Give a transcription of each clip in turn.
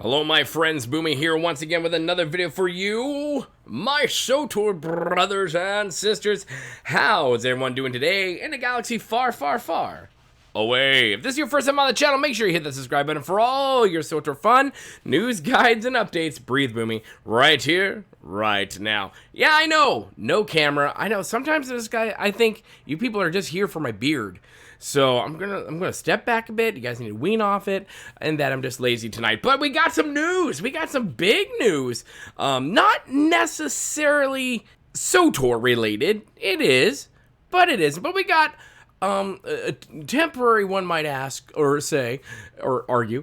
Hello my friends, Boomy here once again with another video for you, my Swtor brothers and sisters. How's everyone doing today in a galaxy far, far, far away? If this is your first time on the channel, make sure you hit the subscribe button for all your Swtor fun, news, guides, and updates. Breathe Boomy, right here, right now. Yeah, I know, no camera. I know, sometimes this guy, I think you people are just here for my beard. So I'm gonna step back a bit. You guys need to wean off it, and that I'm just lazy tonight. But we got some news. We got some big news. Not necessarily Swtor related. It is, but it isn't. But we got a temporary, one might ask or say or argue,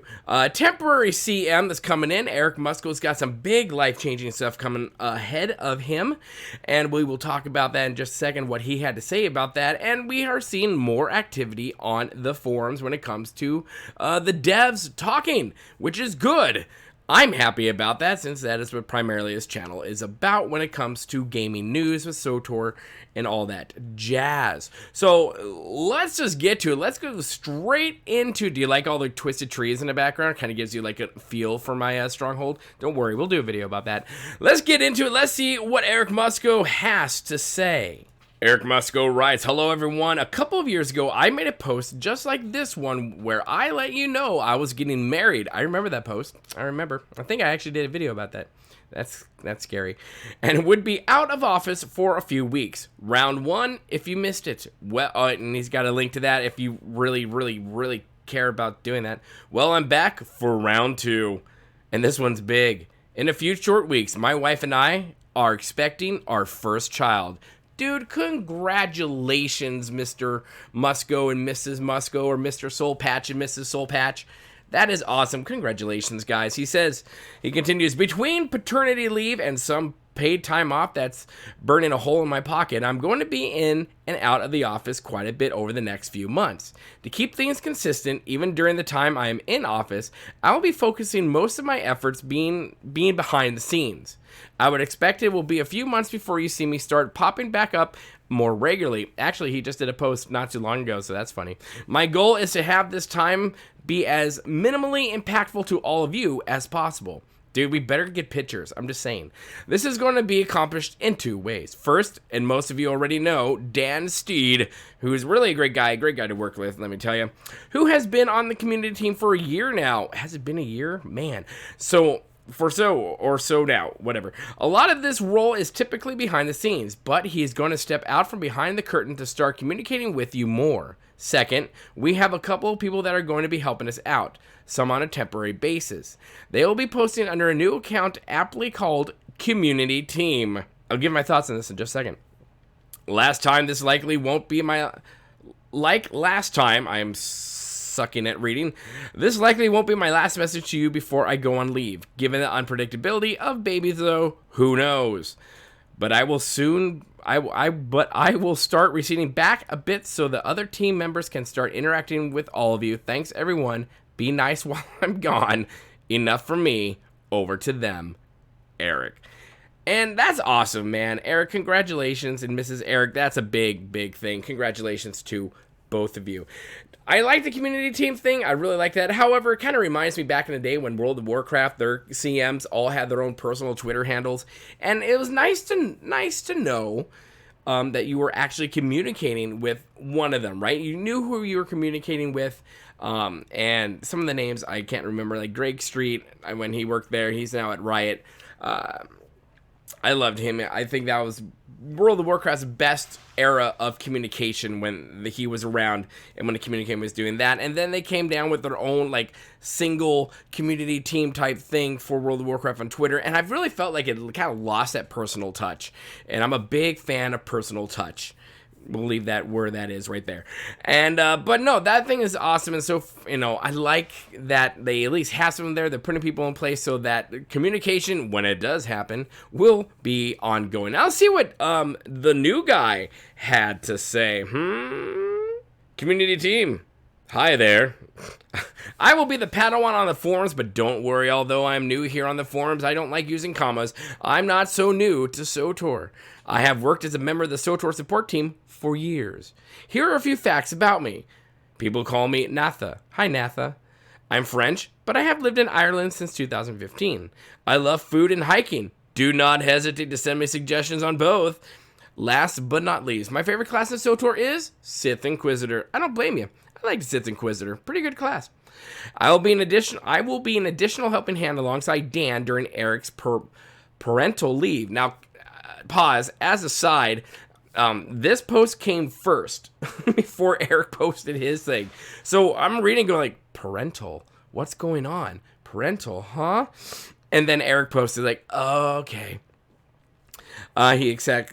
temporary CM that's coming in. Eric Musco's got some big life-changing stuff coming ahead of him, and we will talk about that in just a second, what he had to say about that. And we are seeing more activity on the forums when it comes to the devs talking, which is good. I'm happy about that, since that is what primarily this channel is about when it comes to gaming news with Swtor and all that jazz. So let's just get to it. Let's go straight into, do you like all the twisted trees in the background? Kind of gives you like a feel for my stronghold. Don't worry, we'll do a video about that. Let's get into it. Let's see what Eric Musco has to say. Eric Musco writes, "Hello everyone. A couple of years ago, I made a post just like this one where I let you know I was getting married." I remember that post. I remember. I think I actually did a video about that. That's scary. "And would be out of office for a few weeks. Round one, if you missed it." Well, and he's got a link to that if you really care about doing that. "Well, I'm back for round two. And this one's big. In a few short weeks, my wife and I are expecting our first child." Dude, congratulations, Mr. Musco and Mrs. Musco, or Mr. Soul Patch and Mrs. Soul Patch. That is awesome. Congratulations, guys. He says, he continues, "Between paternity leave and some paid time off that's burning a hole in my pocket, I'm going to be in and out of the office quite a bit over the next few months. To keep things consistent, even during the time I am in office, I will be focusing most of my efforts being behind the scenes. I would expect it will be a few months before you see me start popping back up more regularly." Actually, he just did a post not too long ago, so that's funny. "My goal is to have this time be as minimally impactful to all of you as possible." Dude, we better get pictures. I'm just saying. "This is going to be accomplished in two ways. First, and most of you already know, Dan Steed, who is really a great guy to work with, let me tell you, who has been on the community team for a year now." Has it been a year? Man. So now, whatever. "A lot of this role is typically behind the scenes, but he is going to step out from behind the curtain to start communicating with you more. Second, we have a couple of people that are going to be helping us out, some on a temporary basis. They will be posting under a new account aptly called Community Team." I'll give my thoughts on this in just a second. "Last time, this likely won't be my... Like last time, I am sucking at reading. This likely won't be my last message to you before I go on leave. Given the unpredictability of babies, though, who knows? But I will soon... I will start receding back a bit so the other team members can start interacting with all of you. Thanks, everyone. Be nice while I'm gone. Enough from me. Over to them. Eric." And that's awesome, man. Eric, congratulations. And Mrs. Eric, that's a big thing. Congratulations to both of you. I like the community team thing. I really like that. However, it kind of reminds me back in the day when World of Warcraft, their CMs all had their own personal Twitter handles. And it was nice to know that you were actually communicating with one of them, right? You knew who you were communicating with. And some of the names I can't remember, like Greg Street, when he worked there. He's now at Riot. I loved him. I think that was World of Warcraft's best era of communication when he was around and when the communication was doing that. And then they came down with their own like single community team type thing for World of Warcraft on Twitter. And I've really felt like it kind of lost that personal touch. And I'm a big fan of personal touch. We'll leave that where that is right there. And, but no, that thing is awesome. And so, you know, I like that they at least have some there. They're putting people in place so that communication, when it does happen, will be ongoing. Now, let's see what the new guy had to say. Community team. Hi there. "I will be the Padawan on the forums, but don't worry, although I'm new here on the forums, I don't like using commas. I'm not so new to Swtor. I have worked as a member of the Swtor support team for years. Here are a few facts about me. People call me Natha. Hi, Natha. I'm French, but I have lived in Ireland since 2015. I love food and hiking. Do not hesitate to send me suggestions on both. Last but not least, my favorite class in Swtor is Sith Inquisitor. I don't blame you. I like Sith Inquisitor. Pretty good class. I will be an additional helping hand alongside Dan during Eric's parental leave. Now, pause. As a side, this post came first before Eric posted his thing. So I'm reading, going like, parental? What's going on? Parental, huh? And then Eric posted like, oh, okay.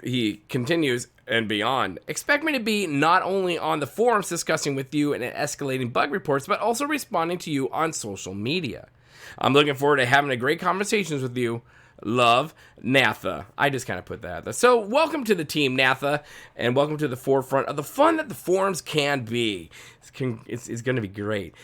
He continues and beyond. Expect me to be not only on the forums discussing with you and escalating bug reports, but also responding to you on social media. I'm looking forward to having a great conversations with you. Love, Natha. I just kind of put that. So welcome to the team, Natha, and welcome to the forefront of the fun that the forums can be. It's going to be great.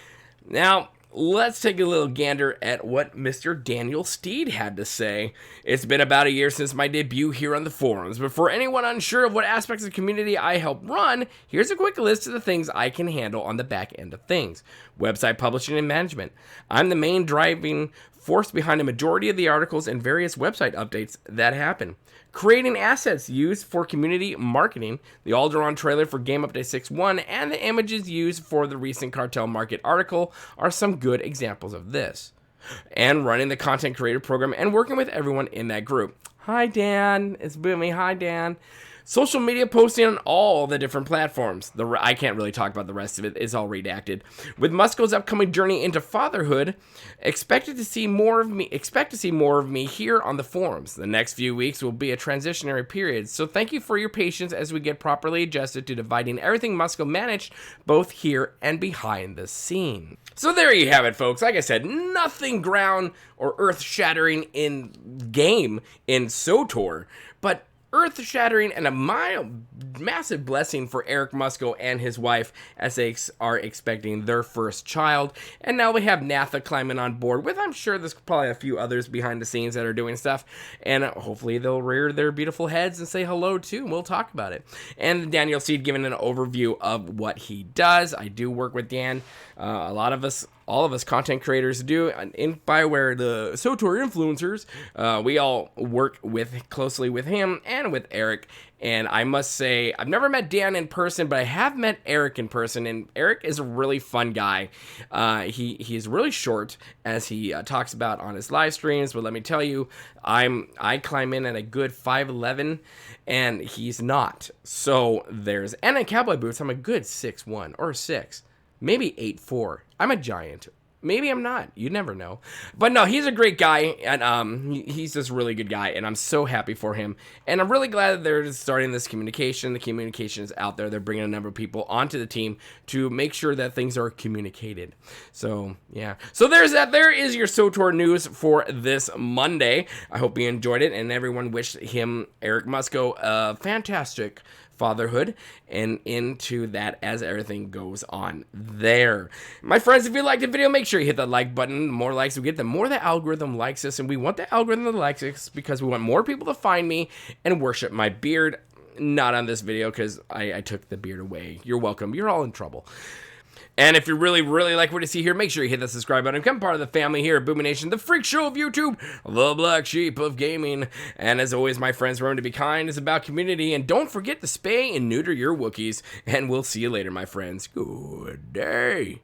Now, let's take a little gander at what Mr. Daniel Steed had to say. It's been about a year since my debut here on the forums, but for anyone unsure of what aspects of the community I help run, here's a quick list of the things I can handle on the back end of things. Website publishing and management. I'm the main driving force behind a majority of the articles and various website updates that happen. Creating assets used for community marketing, the Alderaan trailer for Game Update 6.1, and the images used for the recent Cartel Market article are some good examples of this. And running the content creator program and working with everyone in that group. Hi Dan, it's Boomy. Hi Dan. Social media posting on all the different platforms. I can't really talk about the rest of it. It's all redacted. With Musco's upcoming journey into fatherhood, expect to see more of me here on the forums. The next few weeks will be a transitionary period, so thank you for your patience as we get properly adjusted to dividing everything Musco managed, both here and behind the scene. So there you have it, folks. Like I said, nothing ground or earth-shattering in game in Swtor, but earth-shattering and a massive blessing for Eric Musco and his wife as they are expecting their first child. And now we have Natha climbing on board with, I'm sure there's probably a few others behind the scenes that are doing stuff. And hopefully they'll rear their beautiful heads and say hello too, and we'll talk about it. And Daniel Seed giving an overview of what he does. I do work with Dan. All of us content creators do in BioWare, the Swtor influencers. We all work closely with him and with Eric. And I must say, I've never met Dan in person, but I have met Eric in person. And Eric is a really fun guy. He's really short, as he talks about on his live streams. But let me tell you, I climb in at a good 5'11", and he's not. So and in cowboy boots, I'm a good 6'1" or 6". Maybe 8'4". I'm a giant. Maybe I'm not. You never know. But no, he's a great guy, and he's just a really good guy, and I'm so happy for him. And I'm really glad that they're starting this communication. The communication is out there. They're bringing a number of people onto the team to make sure that things are communicated. So, yeah. So there's that. There is your Swtor news for this Monday. I hope you enjoyed it, and everyone wished him, Eric Musco, a fantastic fatherhood and into that as everything goes on there. My friends, if you liked the video, make sure you hit that like button. The more likes we get, the more the algorithm likes us, and we want the algorithm to like us because we want more people to find me and worship my beard. Not on this video because I took the beard away. You're welcome. You're all in trouble. And if you really, really like what you see here, make sure you hit the subscribe button. Become part of the family here at Boomy Nation, the freak show of YouTube, the black sheep of gaming. And as always, my friends, remember to be kind. It's about community. And don't forget to spay and neuter your Wookiees. And we'll see you later, my friends. Good day.